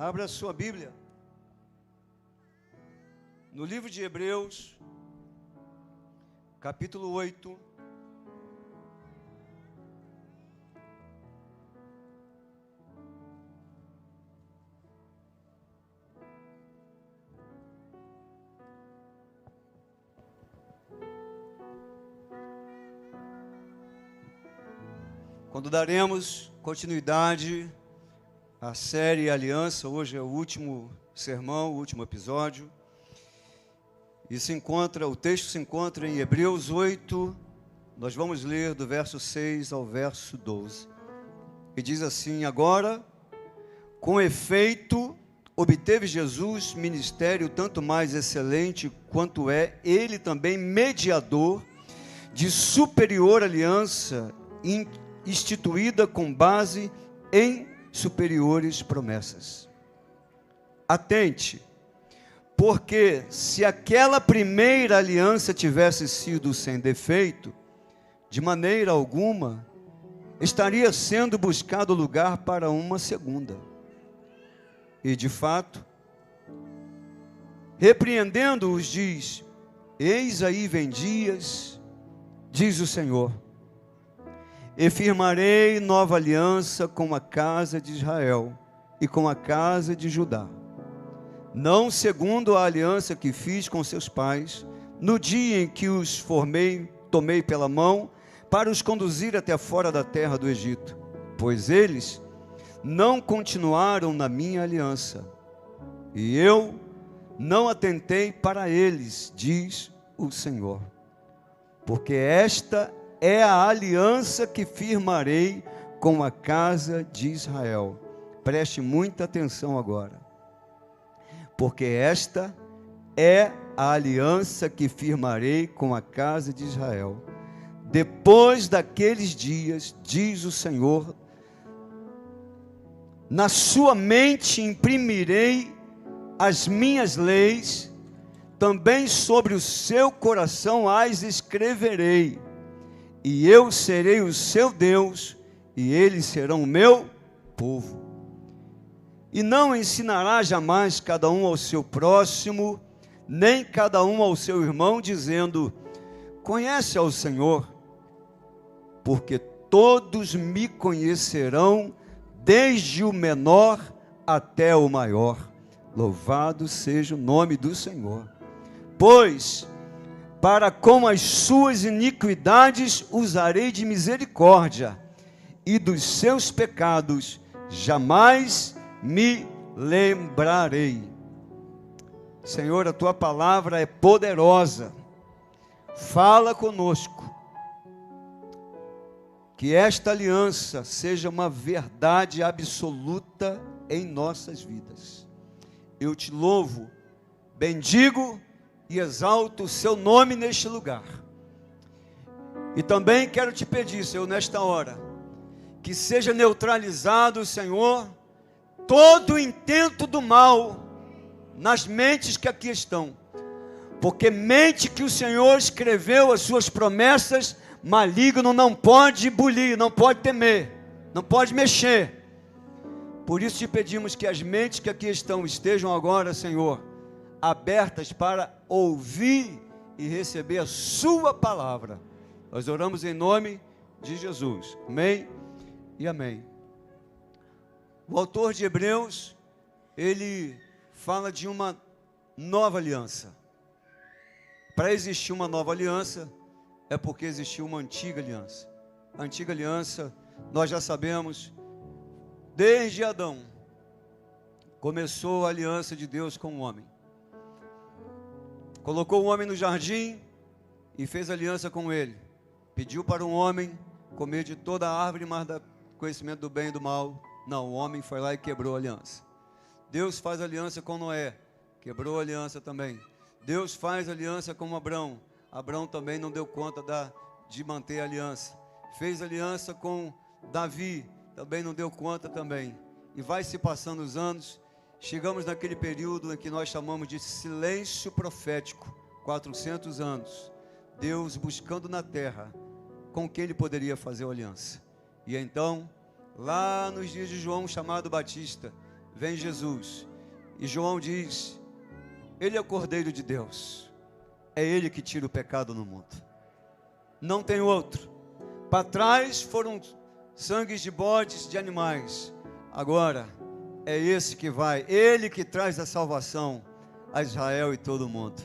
Abra a sua Bíblia no livro de Hebreus, capítulo 8. Quando daremos continuidade à série Aliança, hoje é o último sermão, o último episódio. E o texto se encontra em Hebreus 8, nós vamos ler do verso 6 ao verso 12. E diz assim: agora, com efeito, obteve Jesus ministério tanto mais excelente, quanto é ele também mediador de superior aliança, instituída com base em superiores promessas. Atente, porque se aquela primeira aliança tivesse sido sem defeito, de maneira alguma estaria sendo buscado lugar para uma segunda. E de fato, repreendendo-os, diz: eis aí vem dias, diz o Senhor, e firmarei nova aliança com a casa de Israel e com a casa de Judá, não segundo a aliança que fiz com seus pais, no dia em que os formei, tomei pela mão, para os conduzir até fora da terra do Egito, pois eles não continuaram na minha aliança, e eu não atentei para eles, diz o Senhor, porque esta é a aliança que firmarei com a casa de Israel. Preste muita atenção agora. Porque esta é a aliança que firmarei com a casa de Israel. Depois daqueles dias, diz o Senhor, na sua mente imprimirei as minhas leis, também sobre o seu coração as escreverei. E eu serei o seu Deus, e eles serão o meu povo. E não ensinará jamais cada um ao seu próximo, nem cada um ao seu irmão, dizendo: conhece ao Senhor, porque todos me conhecerão, desde o menor até o maior. Louvado seja o nome do Senhor. Pois para com as suas iniquidades usarei de misericórdia, e dos seus pecados jamais me lembrarei. Senhor, a tua palavra é poderosa. Fala conosco. Que esta aliança seja uma verdade absoluta em nossas vidas. Eu te louvo, bendigo e exalto o seu nome neste lugar. E também quero te pedir, Senhor, nesta hora, que seja neutralizado, Senhor, todo o intento do mal nas mentes que aqui estão. Porque mente que o Senhor escreveu as suas promessas, maligno não pode bulir, não pode temer, não pode mexer. Por isso te pedimos que as mentes que aqui estejam agora, Senhor, abertas para ouvir e receber a sua palavra. Nós oramos em nome de Jesus. Amém e amém. O autor de Hebreus, ele fala de uma nova aliança. Para existir uma nova aliança, é porque existiu uma antiga aliança. A antiga aliança, nós já sabemos, desde Adão, começou a aliança de Deus com o homem. Colocou o homem no jardim e fez aliança com ele. Pediu para um homem comer de toda a árvore, mas do conhecimento do bem e do mal. Não, o homem foi lá e quebrou a aliança. Deus faz aliança com Noé, quebrou a aliança também. Deus faz aliança com Abrão. Abrão também não deu conta de manter a aliança. Fez aliança com Davi, também não deu conta também. E vai se passando os anos. Chegamos naquele período em que nós chamamos de silêncio profético, 400 anos, Deus buscando na terra com quem ele poderia fazer uma aliança. E então, lá nos dias de João chamado Batista, vem Jesus. E João diz: Ele é o Cordeiro de Deus. É Ele que tira o pecado no mundo. Não tem outro. Para trás foram sangues de bodes, de animais. Agora é esse que vai. Ele que traz a salvação a Israel e todo mundo.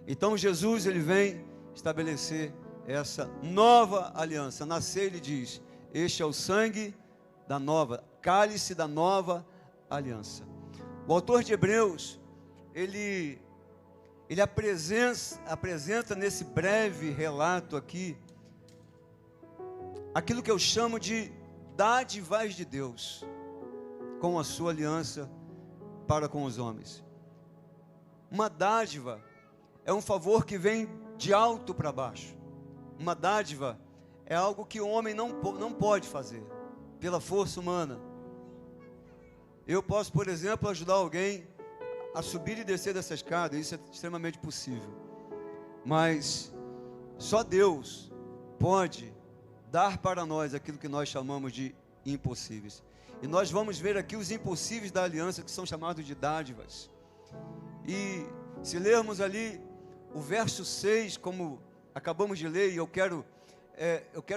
Então Jesus, ele vem estabelecer essa nova aliança. Nascer, ele diz: este é o sangue da nova, cálice da nova aliança. O autor de Hebreus, ele apresenta nesse breve relato aqui, aquilo que eu chamo de dádivas de Deus, com a sua aliança para com os homens. Uma dádiva é um favor que vem de alto para baixo. Uma dádiva é algo que o homem não pode fazer, pela força humana. Eu posso, por exemplo, ajudar alguém a subir e descer dessa escada, isso é extremamente possível. Mas só Deus pode dar para nós aquilo que nós chamamos de impossíveis. E nós vamos ver aqui os impossíveis da aliança, que são chamados de dádivas. E se lermos ali o verso 6, como acabamos de ler, e eu quero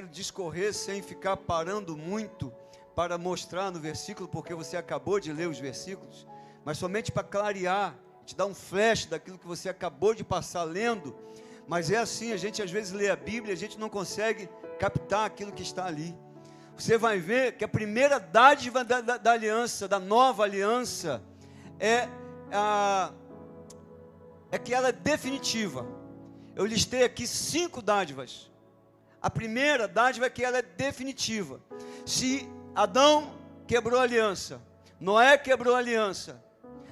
discorrer sem ficar parando muito para mostrar no versículo, porque você acabou de ler os versículos, mas somente para clarear, te dar um flash daquilo que você acabou de passar lendo. Mas é assim, a gente às vezes lê a Bíblia e a gente não consegue captar aquilo que está ali. Você vai ver que a primeira dádiva da aliança, da nova aliança, é que ela é definitiva. Eu listei aqui 5 dádivas. A primeira dádiva é que ela é definitiva. Se Adão quebrou a aliança, Noé quebrou a aliança,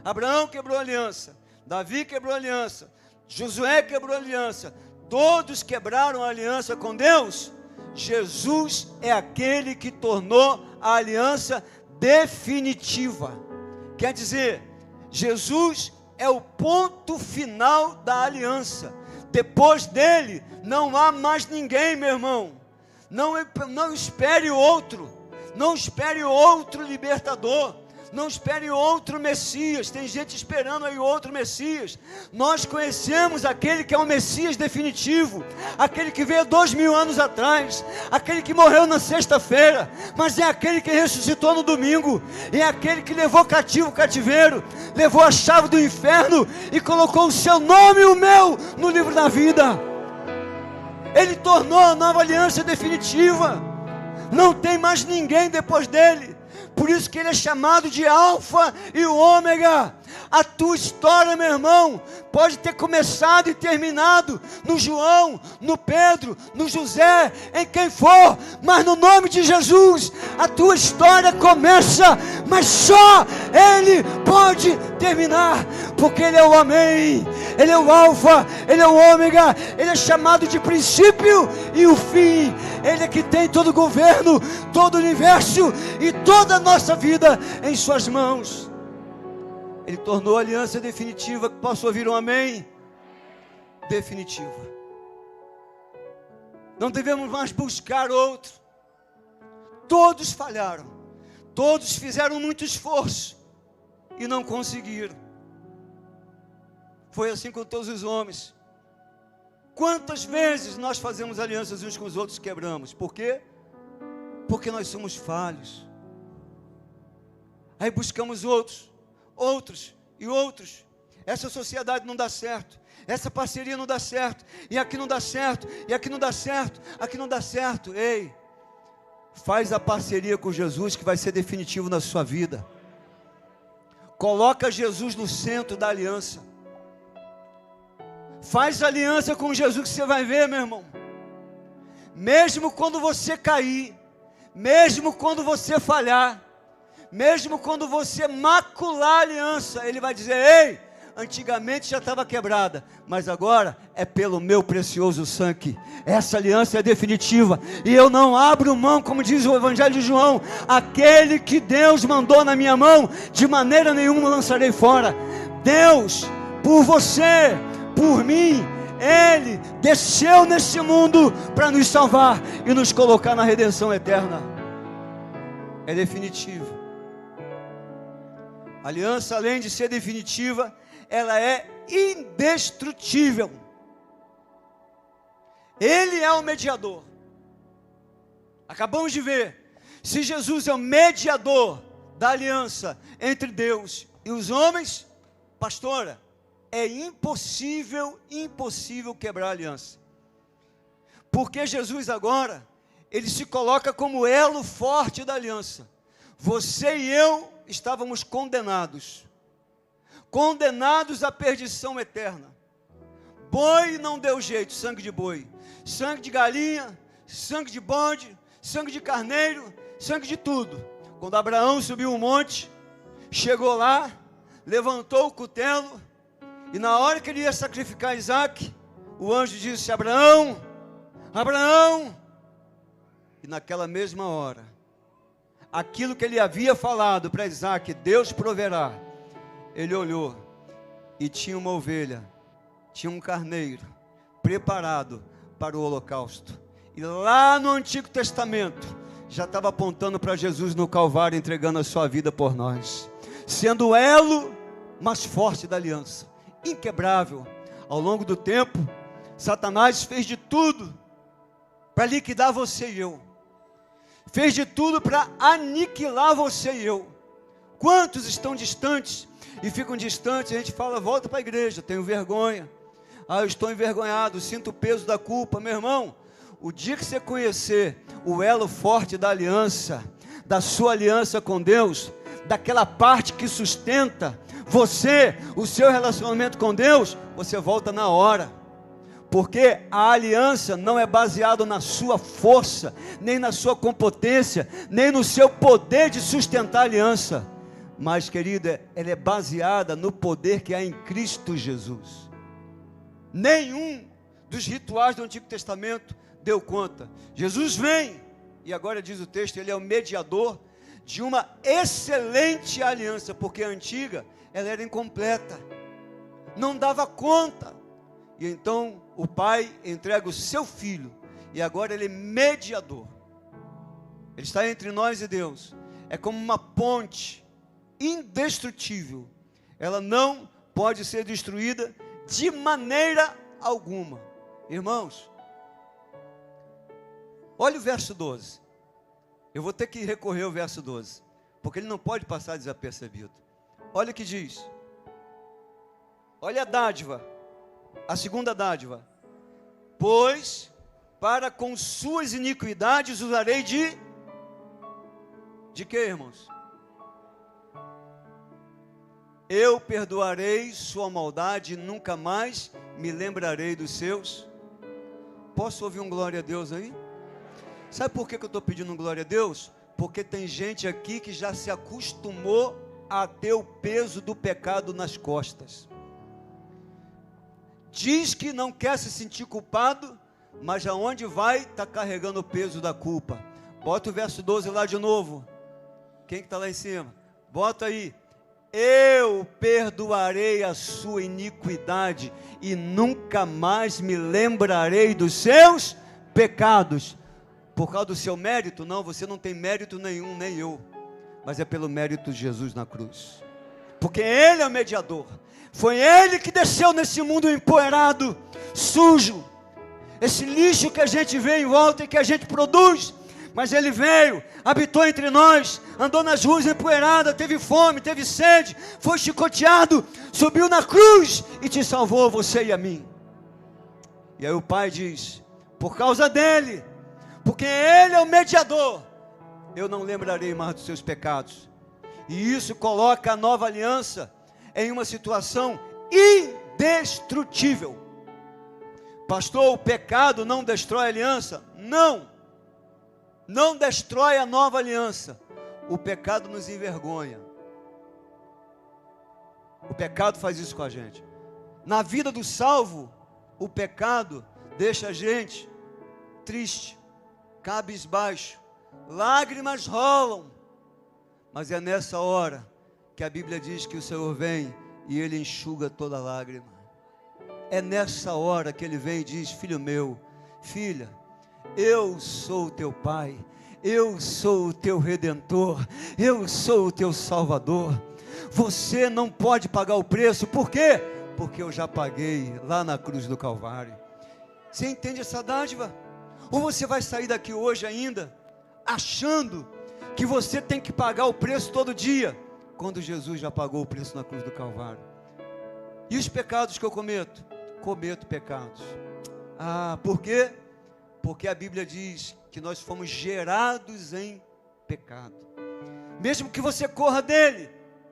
Abraão quebrou a aliança, Davi quebrou a aliança, Josué quebrou a aliança, todos quebraram a aliança com Deus. Jesus é aquele que tornou a aliança definitiva. Quer dizer, Jesus é o ponto final da aliança. Depois dele não há mais ninguém, meu irmão. Não espere outro. Não espere outro libertador. Não espere outro Messias. Tem gente esperando aí outro Messias. Nós conhecemos aquele que é o Messias definitivo, aquele que veio 2000 anos atrás, aquele que morreu na sexta-feira, mas é aquele que ressuscitou no domingo, é aquele que levou cativo o cativeiro, levou a chave do inferno e colocou o seu nome e o meu no livro da vida. Ele tornou a nova aliança definitiva. Não tem mais ninguém depois dele. Por isso que ele é chamado de Alfa e o Ômega. A tua história, meu irmão, pode ter começado e terminado no João, no Pedro, no José, em quem for, mas no nome de Jesus, a tua história começa, mas só Ele pode terminar, porque Ele é o Amém, Ele é o Alfa, Ele é o Ômega, Ele é chamado de princípio e o fim. Ele é que tem todo o governo, todo o universo e toda a nossa vida em suas mãos. Ele tornou a aliança definitiva. Posso ouvir um amém? Definitiva. Não devemos mais buscar outro. Todos falharam. Todos fizeram muito esforço e não conseguiram. Foi assim com todos os homens. Quantas vezes nós fazemos alianças uns com os outros e quebramos? Por quê? Porque nós somos falhos. Aí buscamos outros e outros. Essa sociedade não dá certo, essa parceria não dá certo, e aqui não dá certo, e aqui não dá certo, aqui não dá certo. Ei, faz a parceria com Jesus, que vai ser definitivo na sua vida. Coloca Jesus no centro da aliança. Faz aliança com Jesus, que você vai ver, meu irmão. Mesmo quando você cair, mesmo quando você falhar, mesmo quando você macular a aliança, Ele vai dizer: ei, antigamente já estava quebrada, mas agora é pelo meu precioso sangue. Essa aliança é definitiva, e eu não abro mão, como diz o Evangelho de João: aquele que Deus mandou na minha mão, de maneira nenhuma lançarei fora. Deus, por você, por mim, Ele desceu nesse mundo para nos salvar e nos colocar na redenção eterna. É definitivo. A aliança, além de ser definitiva, ela é indestrutível. Ele é o mediador. Acabamos de ver, se Jesus é o mediador da aliança entre Deus e os homens, pastora, é impossível quebrar a aliança. Porque Jesus agora, ele se coloca como elo forte da aliança. Você e eu estávamos condenados à perdição eterna. Boi não deu jeito, sangue de boi, sangue de galinha, sangue de bode, sangue de carneiro, sangue de tudo. Quando Abraão subiu o monte, chegou lá, levantou o cutelo, e na hora que ele ia sacrificar Isaac, o anjo disse: Abraão, Abraão. E naquela mesma hora, aquilo que ele havia falado para Isaac, Deus proverá, ele olhou e tinha uma ovelha, tinha um carneiro preparado para o holocausto. E lá no Antigo Testamento já estava apontando para Jesus no Calvário, entregando a sua vida por nós, sendo o elo mais forte da aliança, inquebrável. Ao longo do tempo, Satanás fez de tudo para liquidar você e eu, fez de tudo para aniquilar você e eu. Quantos estão distantes e ficam distantes? A gente fala: volta para a igreja, tenho vergonha, eu estou envergonhado, sinto o peso da culpa. Meu irmão, o dia que você conhecer o elo forte da aliança, da sua aliança com Deus, daquela parte que sustenta você, o seu relacionamento com Deus, você volta na hora. Porque a aliança não é baseada na sua força, nem na sua competência, nem no seu poder de sustentar a aliança. Mas, querida, ela é baseada no poder que há em Cristo Jesus. Nenhum dos rituais do Antigo Testamento deu conta. Jesus vem, e agora diz o texto, ele é o mediador de uma excelente aliança, porque a antiga, ela era incompleta, não dava conta. E então o pai entrega o seu filho, e agora ele é mediador. Ele está entre nós e Deus. É como uma ponte indestrutível. Ela não pode ser destruída de maneira alguma. Irmãos, olha o verso 12. Eu vou ter que recorrer ao verso 12, porque ele não pode passar desapercebido. Olha o que diz. Olha a dádiva, a segunda dádiva. Pois para com suas iniquidades usarei de quê, irmãos? Eu perdoarei sua maldade e nunca mais me lembrarei dos seus. Posso ouvir um glória a Deus aí? Sabe por que eu estou pedindo um glória a Deus? Porque tem gente aqui que já se acostumou a ter o peso do pecado nas costas. Diz que não quer se sentir culpado, mas aonde vai, está carregando o peso da culpa. Bota o verso 12 lá de novo. Quem que está lá em cima? Bota aí. Eu perdoarei a sua iniquidade e nunca mais me lembrarei dos seus pecados. Por causa do seu mérito? Não, você não tem mérito nenhum, nem eu. Mas é pelo mérito de Jesus na cruz. Porque Ele é o mediador. Foi Ele que desceu nesse mundo empoeirado, sujo. Esse lixo que a gente vê em volta e que a gente produz. Mas Ele veio, habitou entre nós, andou nas ruas empoeiradas, teve fome, teve sede, foi chicoteado, subiu na cruz e te salvou, você e a mim. E aí o Pai diz, por causa dEle, porque Ele é o mediador, eu não lembrarei mais dos seus pecados. E isso coloca a nova aliança em uma situação indestrutível. Pastor, o pecado não destrói a aliança? Não. Não destrói a nova aliança. O pecado nos envergonha. O pecado faz isso com a gente. Na vida do salvo, o pecado deixa a gente triste, cabisbaixo, lágrimas rolam. Mas é nessa hora que a Bíblia diz que o Senhor vem e Ele enxuga toda lágrima. É nessa hora que Ele vem e diz, filho meu, filha, eu sou o teu Pai, eu sou o teu Redentor, eu sou o teu Salvador. Você não pode pagar o preço. Por quê? Porque eu já paguei lá na cruz do Calvário. Você entende essa dádiva? Ou você vai sair daqui hoje ainda achando que você tem que pagar o preço todo dia, quando Jesus já pagou o preço na cruz do Calvário? E os pecados que eu cometo? Cometo pecados. Por quê? Porque a Bíblia diz que nós fomos gerados em pecado. Mesmo que você corra dele,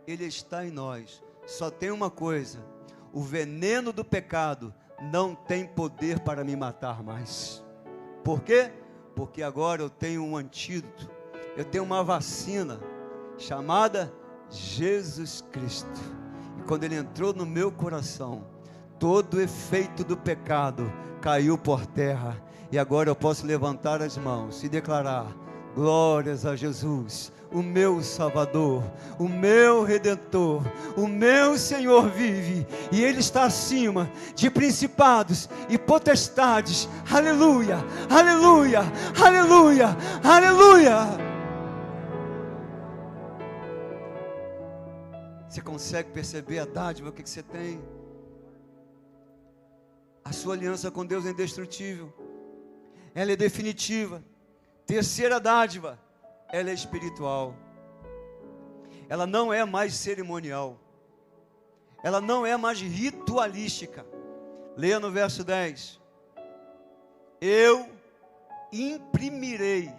ele está em nós. Só tem uma coisa: o veneno do pecado não tem poder para me matar mais. Por quê? Porque agora eu tenho um antídoto, eu tenho uma vacina chamada Jesus Cristo. E quando ele entrou no meu coração, todo o efeito do pecado caiu por terra. E agora eu posso levantar as mãos e declarar: glórias a Jesus, o meu Salvador, o meu Redentor, o meu Senhor vive, e Ele está acima de principados e potestades. Aleluia, aleluia, aleluia, aleluia. Você consegue perceber a dádiva que você tem? A sua aliança com Deus é indestrutível, ela é definitiva. Terceira dádiva, ela é espiritual. Ela não é mais cerimonial, ela não é mais ritualística. Leia no verso 10: eu imprimirei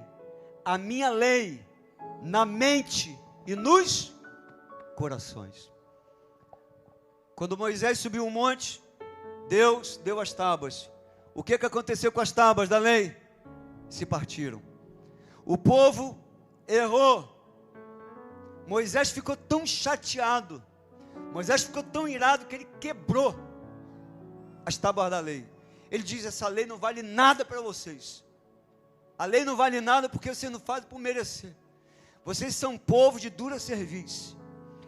a minha lei na mente e nos corações. Quando Moisés subiu um monte, Deus deu as tábuas. O que aconteceu com as tábuas da lei? Se partiram. O povo errou. Moisés ficou tão chateado, Moisés ficou tão irado, que ele quebrou as tábuas da lei. Ele diz: essa lei não vale nada para vocês. A lei não vale nada porque vocês não fazem por merecer. Vocês são povo de dura serviço.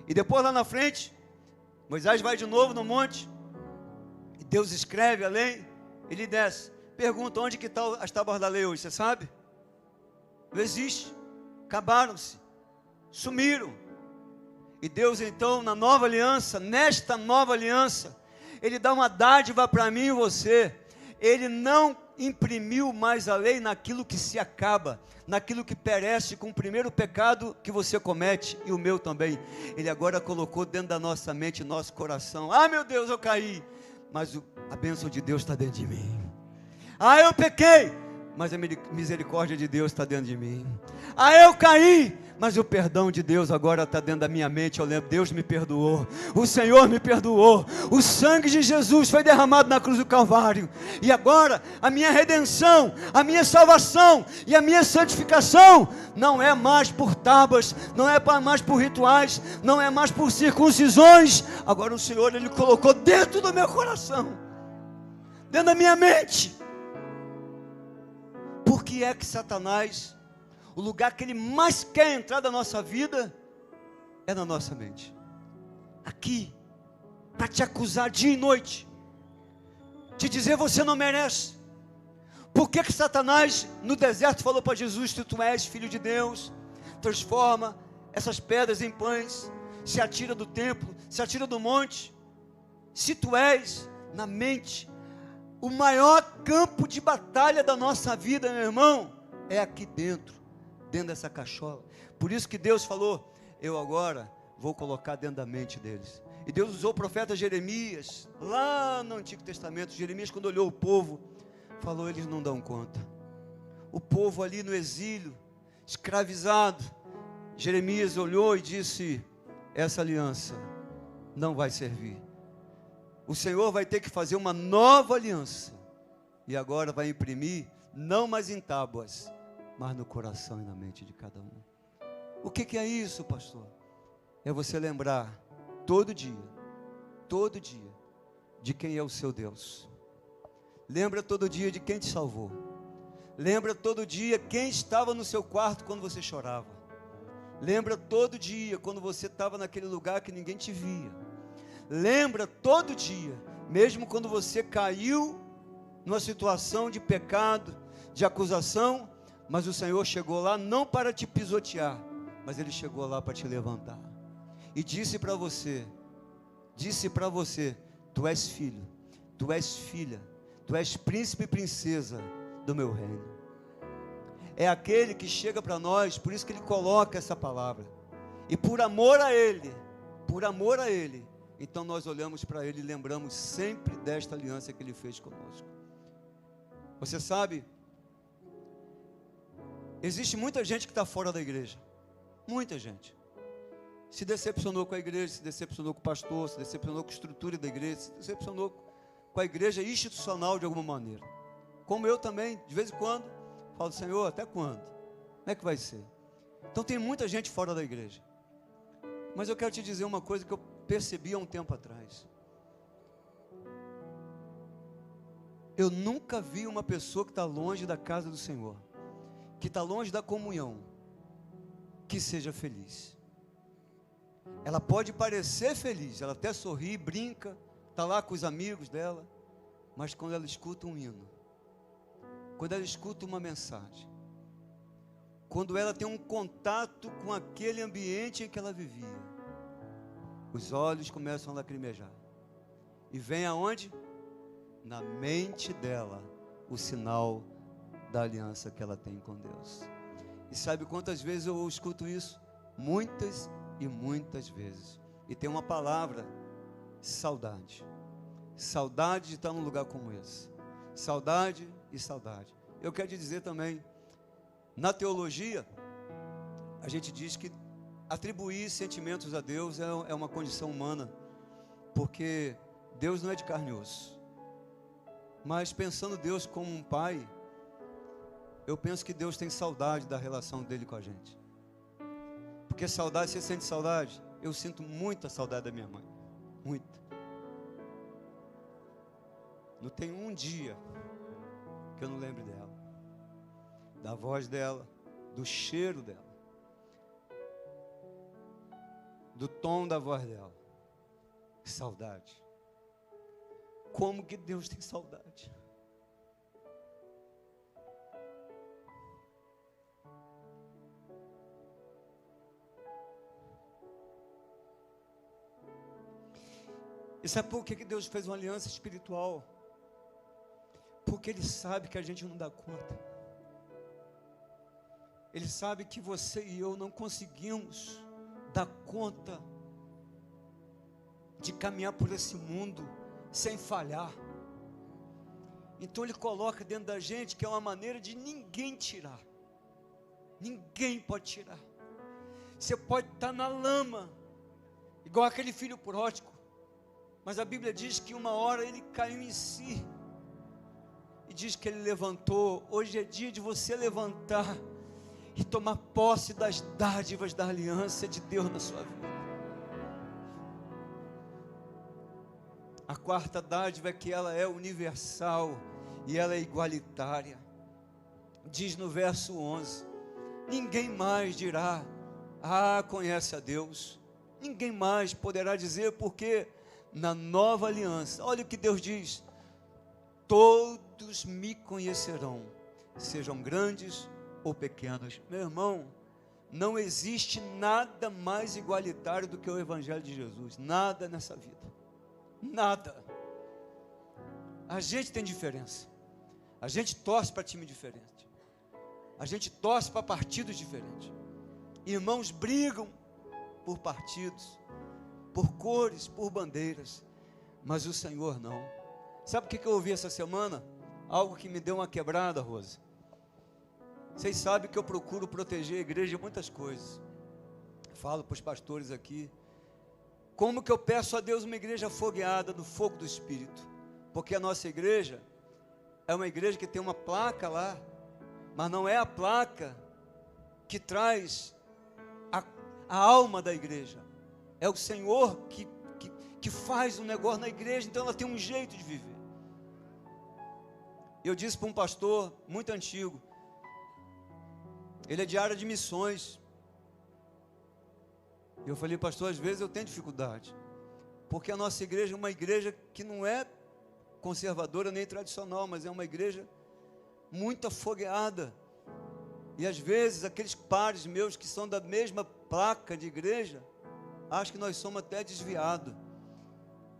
E depois lá na frente, Moisés vai de novo no monte, e Deus escreve a lei. Ele desce, pergunta: onde que estão as tábuas da lei hoje? Você sabe? Não existe, acabaram-se, sumiram. E Deus então, na nova aliança, nesta nova aliança, Ele dá uma dádiva para mim e você. Ele não imprimiu mais a lei naquilo que se acaba, naquilo que perece com o primeiro pecado que você comete, e o meu também. Ele agora colocou dentro da nossa mente, nosso coração: meu Deus, eu caí, mas a bênção de Deus está dentro de mim. Eu pequei, mas a misericórdia de Deus está dentro de mim. Eu caí, mas o perdão de Deus agora está dentro da minha mente. Eu lembro: Deus me perdoou, o Senhor me perdoou, o sangue de Jesus foi derramado na cruz do Calvário, e agora a minha redenção, a minha salvação e a minha santificação não é mais por tábuas, não é mais por rituais, não é mais por circuncisões. Agora o Senhor, Ele colocou dentro do meu coração, dentro da minha mente. Por que é que Satanás, o lugar que ele mais quer entrar da nossa vida, é na nossa mente? Aqui, para te acusar dia e noite, te dizer: você não merece. Por que que Satanás no deserto falou para Jesus: se tu és filho de Deus, transforma essas pedras em pães, se atira do templo, se atira do monte? Se tu és, na mente, o maior campo de batalha da nossa vida, meu irmão, é aqui dentro dessa cachola. Por isso que Deus falou: eu agora vou colocar dentro da mente deles. E Deus usou o profeta Jeremias, lá no Antigo Testamento. Jeremias, quando olhou o povo, falou: eles não dão conta. O povo ali no exílio, escravizado. Jeremias olhou e disse: essa aliança não vai servir. O Senhor vai ter que fazer uma nova aliança, e agora vai imprimir, não mais em tábuas, mas no coração e na mente de cada um. O que é isso, pastor? É você lembrar todo dia, de quem é o seu Deus. Lembra todo dia de quem te salvou. Lembra todo dia quem estava no seu quarto quando você chorava. Lembra todo dia quando você estava naquele lugar que ninguém te via. Lembra todo dia, mesmo quando você caiu numa situação de pecado, de acusação, mas o Senhor chegou lá não para te pisotear, mas Ele chegou lá para te levantar. e disse para você, tu és filho, tu és filha, tu és príncipe e princesa do meu reino. É aquele que chega para nós, por isso que ele coloca essa palavra. E por amor a ele, então nós olhamos para ele e lembramos sempre desta aliança que ele fez conosco. Você sabe, existe muita gente que está fora da igreja, muita gente. Se decepcionou com a igreja, se decepcionou com o pastor, se decepcionou com a estrutura da igreja, se decepcionou com a igreja institucional de alguma maneira. Como eu também, de vez em quando, falo, Senhor, até quando? Como é que vai ser? Então tem muita gente fora da igreja. Mas eu quero te dizer uma coisa que eu percebi há um tempo atrás. Eu nunca vi uma pessoa que está longe da casa do Senhor, que está longe da comunhão, que seja feliz. Ela pode parecer feliz, ela até sorri, brinca, está lá com os amigos dela, mas quando ela escuta um hino, quando ela escuta uma mensagem, quando ela tem um contato com aquele ambiente em que ela vivia, os olhos começam a lacrimejar. E vem aonde? Na mente dela, o sinal da aliança que ela tem com Deus. E sabe quantas vezes eu escuto isso? Muitas e muitas vezes. E tem uma palavra: saudade. Saudade de estar num lugar como esse. Saudade e saudade. Eu quero te dizer também, na teologia, a gente diz que atribuir sentimentos a Deus é uma condição humana, porque Deus não é de carne e osso. Mas pensando Deus como um pai, eu penso que Deus tem saudade da relação dele com a gente. Porque saudade, você sente saudade? Eu sinto muita saudade da minha mãe, muita. Não tem um dia que eu não lembre dela, da voz dela, do cheiro dela, do tom da voz dela. Saudade. Como que Deus tem saudade? E sabe por que Deus fez uma aliança espiritual? Porque Ele sabe que a gente não dá conta. Ele sabe que você e eu não conseguimos dar conta de caminhar por esse mundo sem falhar. Então Ele coloca dentro da gente que é uma maneira de ninguém tirar. Ninguém pode tirar. Você pode estar na lama, igual aquele filho pródigo, mas a Bíblia diz que uma hora ele caiu em si, e diz que ele levantou. Hoje é dia de você levantar e tomar posse das dádivas da aliança de Deus na sua vida. A quarta dádiva é que ela é universal e ela é igualitária. Diz no verso 11: ninguém mais dirá, conhece a Deus. Ninguém mais poderá dizer, porque na nova aliança, olha o que Deus diz: todos me conhecerão, sejam grandes ou pequenos. Meu irmão, não existe nada mais igualitário do que o Evangelho de Jesus. Nada nessa vida. Nada. A gente tem diferença. A gente torce para time diferente. A gente torce para partidos diferentes. Irmãos brigam por partidos, por cores, por bandeiras. Mas o Senhor não. Sabe o que eu ouvi essa semana? Algo que me deu uma quebrada, Rose. Vocês sabem que eu procuro proteger a igreja de muitas coisas. Falo para os pastores aqui. Como que eu peço a Deus uma igreja afogueada no fogo do Espírito? Porque a nossa igreja é uma igreja que tem uma placa lá, mas não é a placa que traz a alma da igreja. É o Senhor que faz um negócio na igreja, então ela tem um jeito de viver. Eu disse para um pastor muito antigo, ele é de área de missões. Eu falei, pastor, às vezes eu tenho dificuldade, porque a nossa igreja é uma igreja que não é conservadora nem tradicional, mas é uma igreja muito afogueada. E às vezes aqueles pares meus que são da mesma placa de igreja, acha que nós somos até desviados.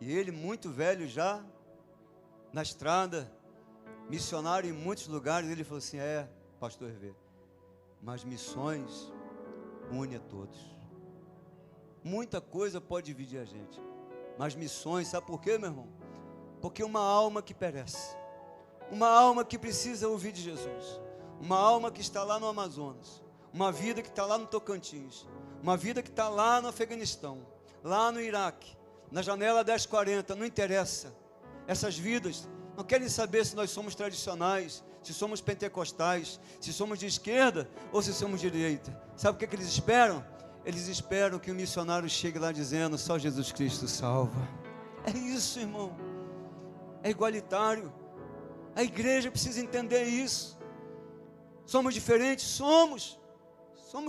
E ele, muito velho já, na estrada, missionário em muitos lugares, ele falou assim: pastor Hervé, mas missões une a todos. Muita coisa pode dividir a gente, mas missões, sabe por quê, meu irmão? Porque uma alma que perece, uma alma que precisa ouvir de Jesus, uma alma que está lá no Amazonas, uma vida que está lá no Tocantins, uma vida que está lá no Afeganistão, lá no Iraque, na janela 1040, não interessa. Essas vidas não querem saber se nós somos tradicionais, se somos pentecostais, se somos de esquerda ou se somos de direita. Sabe o que eles esperam? Eles esperam que o missionário chegue lá dizendo: só Jesus Cristo salva. É isso, irmão. É igualitário. A igreja precisa entender isso. Somos diferentes? Somos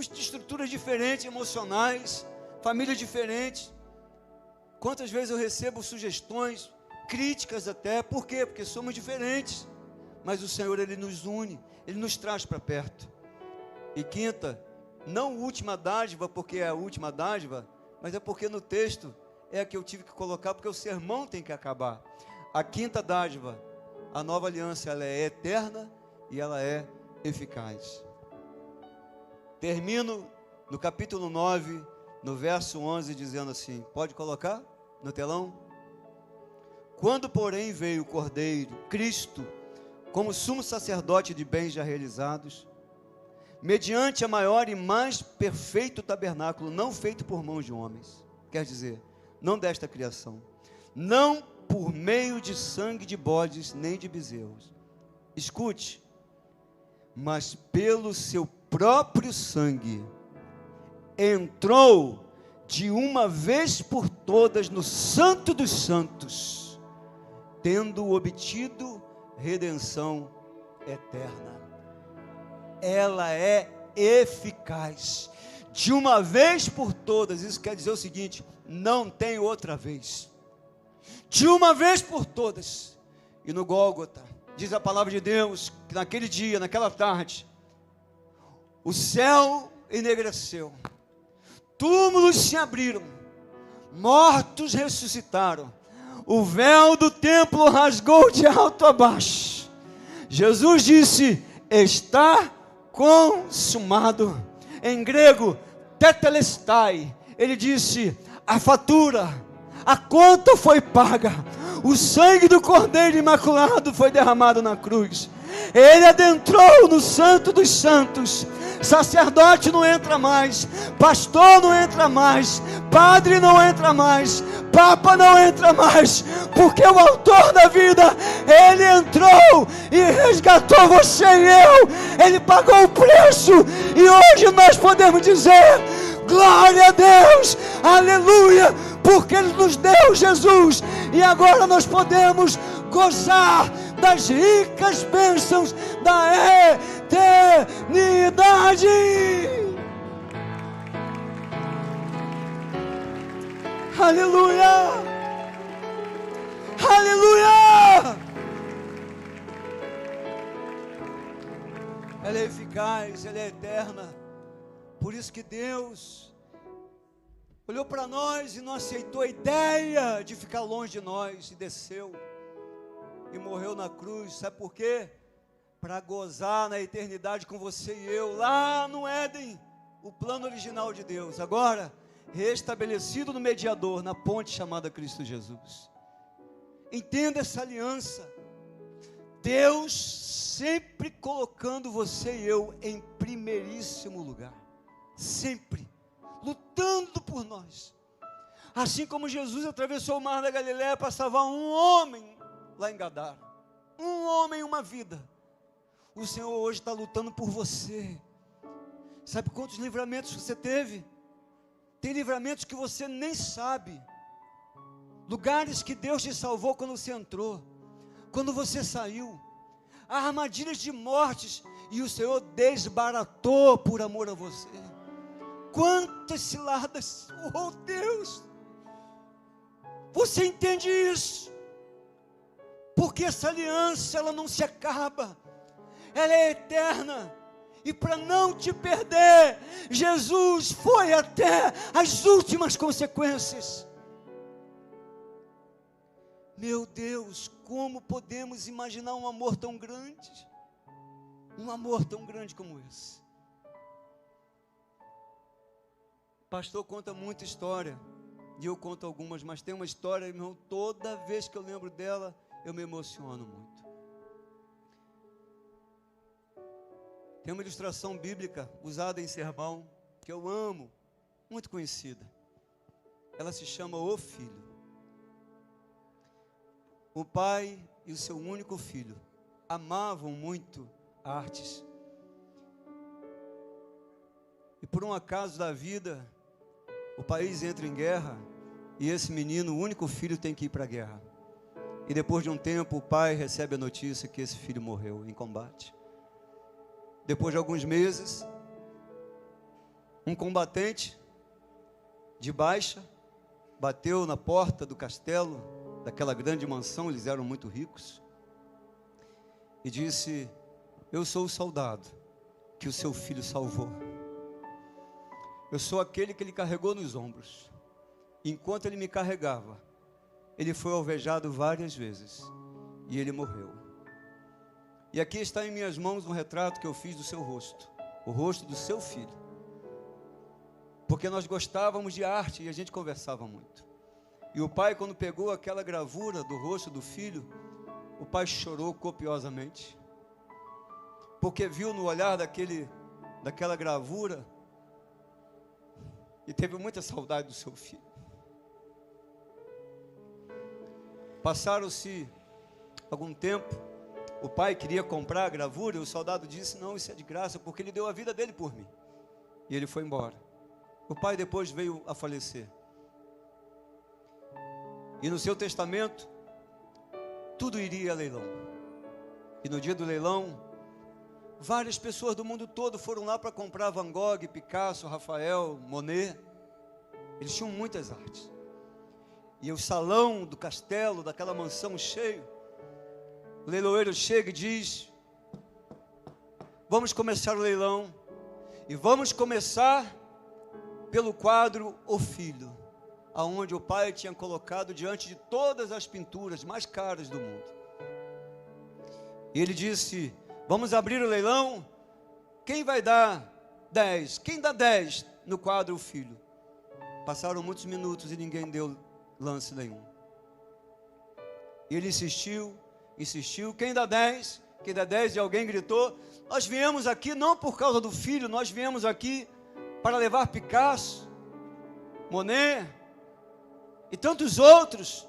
de estruturas diferentes, emocionais, famílias diferentes. Quantas vezes eu recebo sugestões, críticas até, por quê? Porque somos diferentes, mas o Senhor, Ele nos une, Ele nos traz para perto. E quinta, não última dádiva, porque é a última dádiva, mas é porque no texto é a que eu tive que colocar, porque o sermão tem que acabar. A quinta dádiva, a nova aliança, ela é eterna e ela é eficaz. Termino no capítulo 9, no verso 11, dizendo assim, pode colocar no telão? Quando, porém, veio o Cordeiro, Cristo, como sumo sacerdote de bens já realizados, mediante a maior e mais perfeito tabernáculo, não feito por mãos de homens, quer dizer, não desta criação, não por meio de sangue de bodes, nem de bezerros, escute, mas pelo seu próprio sangue, entrou de uma vez por todas no Santo dos Santos, tendo obtido redenção eterna. Ela é eficaz, de uma vez por todas. Isso quer dizer o seguinte: não tem outra vez, de uma vez por todas. E no Gólgota, diz a palavra de Deus, que naquele dia, naquela tarde, o céu enegreceu, túmulos se abriram, mortos ressuscitaram, o véu do templo rasgou de alto a baixo. Jesus disse: está consumado. Em grego, tetelestai. Ele disse: a fatura, a conta foi paga, o sangue do Cordeiro Imaculado foi derramado na cruz. Ele adentrou no Santo dos Santos. Sacerdote não entra mais, pastor não entra mais, padre não entra mais, papa não entra mais, porque o autor da vida, Ele entrou e resgatou você e eu. Ele pagou o preço e hoje nós podemos dizer: glória a Deus, aleluia, porque Ele nos deu Jesus e agora nós podemos gozar das ricas bênçãos da eternidade. Aleluia, aleluia. Ela é eficaz, ela é eterna. Por isso que Deus olhou para nós e não aceitou a ideia de ficar longe de nós e desceu e morreu na cruz. Sabe por quê? Para gozar na eternidade com você e eu, lá no Éden, o plano original de Deus, agora restabelecido no mediador, na ponte chamada Cristo Jesus. Entenda essa aliança. Deus sempre colocando você e eu em primeiríssimo lugar, sempre lutando por nós. Assim como Jesus atravessou o mar da Galileia para salvar um homem lá em Gadara, um homem, uma vida. O Senhor hoje está lutando por você. Sabe quantos livramentos você teve? Tem livramentos que você nem sabe, lugares que Deus te salvou quando você entrou, quando você saiu, armadilhas de mortes, e o Senhor desbaratou por amor a você. Quantas ciladas, oh Deus, você entende isso? Porque essa aliança, ela não se acaba, ela é eterna, E para não te perder, Jesus foi até as últimas consequências. Meu Deus, como podemos imaginar um amor tão grande? Um amor tão grande como esse. O pastor conta muita história, e eu conto algumas, mas tem uma história, irmão, toda vez que eu lembro dela, eu me emociono muito. Tem uma ilustração bíblica usada em sermão, que eu amo, muito conhecida. Ela se chama O Filho. O pai e o seu único filho amavam muito artes. E por um acaso da vida, o país entra em guerra e esse menino, o único filho, tem que ir para a guerra. E depois de um tempo, o pai recebe a notícia que esse filho morreu em combate. Depois de alguns meses, um combatente de baixa bateu na porta do castelo, daquela grande mansão, eles eram muito ricos, e disse: eu sou o soldado que o seu filho salvou. Eu sou aquele que ele carregou nos ombros. Enquanto ele me carregava, ele foi alvejado várias vezes e ele morreu. E aqui está em minhas mãos um retrato que eu fiz do seu rosto, o rosto do seu filho, porque nós gostávamos de arte e a gente conversava muito. E o pai, quando pegou aquela gravura do rosto do filho, o pai chorou copiosamente, porque viu no olhar daquela gravura, e teve muita saudade do seu filho. Passaram-se algum tempo, o pai queria comprar a gravura, e o soldado disse: não, isso é de graça, porque ele deu a vida dele por mim. E ele foi embora. O pai depois veio a falecer. E no seu testamento, tudo iria a leilão. E no dia do leilão, várias pessoas do mundo todo foram lá para comprar Van Gogh, Picasso, Rafael, Monet. Eles tinham muitas artes. E o salão do castelo, daquela mansão cheio, o leiloeiro chega e diz: vamos começar o leilão. E vamos começar pelo quadro O Filho, aonde o pai tinha colocado diante de todas as pinturas mais caras do mundo. E ele disse: vamos abrir o leilão. Quem vai dar 10? Quem dá 10 no quadro O Filho? Passaram muitos minutos e ninguém deu lance nenhum. E ele insistiu. Quem dá 10? Quem dá 10? E alguém gritou: nós viemos aqui não por causa do filho, nós viemos aqui para levar Picasso, Monet e tantos outros.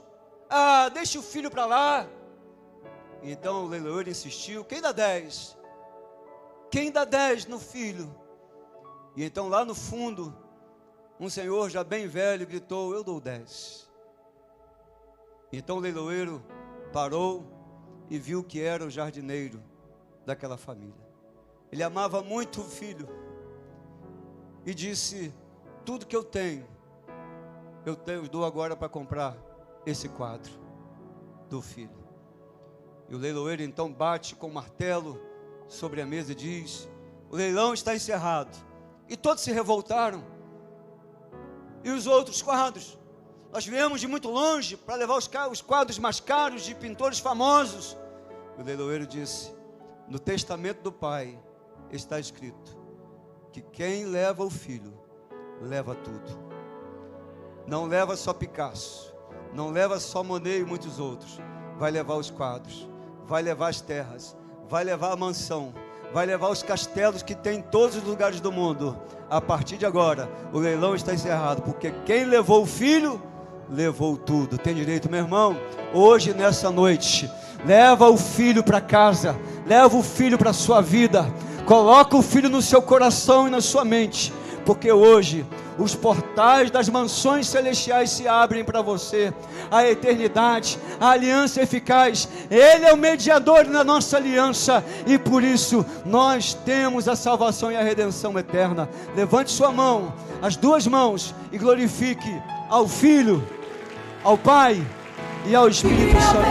Ah, deixa o filho para lá. Então o leiloeiro insistiu: quem dá 10? Quem dá 10 no filho? E então lá no fundo, um senhor já bem velho gritou: eu dou 10. Então o leiloeiro parou e viu que era o jardineiro daquela família. Ele amava muito o filho e disse: tudo que eu tenho, eu dou agora para comprar esse quadro do filho. E o leiloeiro então bate com o martelo sobre a mesa e diz: o leilão está encerrado. E todos se revoltaram. E os outros quadros? Nós viemos de muito longe para levar os quadros mais caros de pintores famosos. O leiloeiro disse: no testamento do pai está escrito que quem leva o filho, leva tudo. Não leva só Picasso, não leva só Monet e muitos outros. Vai levar os quadros, vai levar as terras, vai levar a mansão, vai levar os castelos que tem em todos os lugares do mundo. A partir de agora, o leilão está encerrado, porque quem levou o filho, levou tudo. Tem direito, meu irmão? Hoje, nessa noite, leva o filho para casa, leva o filho para a sua vida, coloca o filho no seu coração e na sua mente, porque hoje os portais das mansões celestiais se abrem para você. A eternidade, a aliança eficaz, Ele é o mediador da nossa aliança, e por isso nós temos a salvação e a redenção eterna. Levante sua mão, as duas mãos, e glorifique ao Filho, ao Pai e ao Espírito Santo.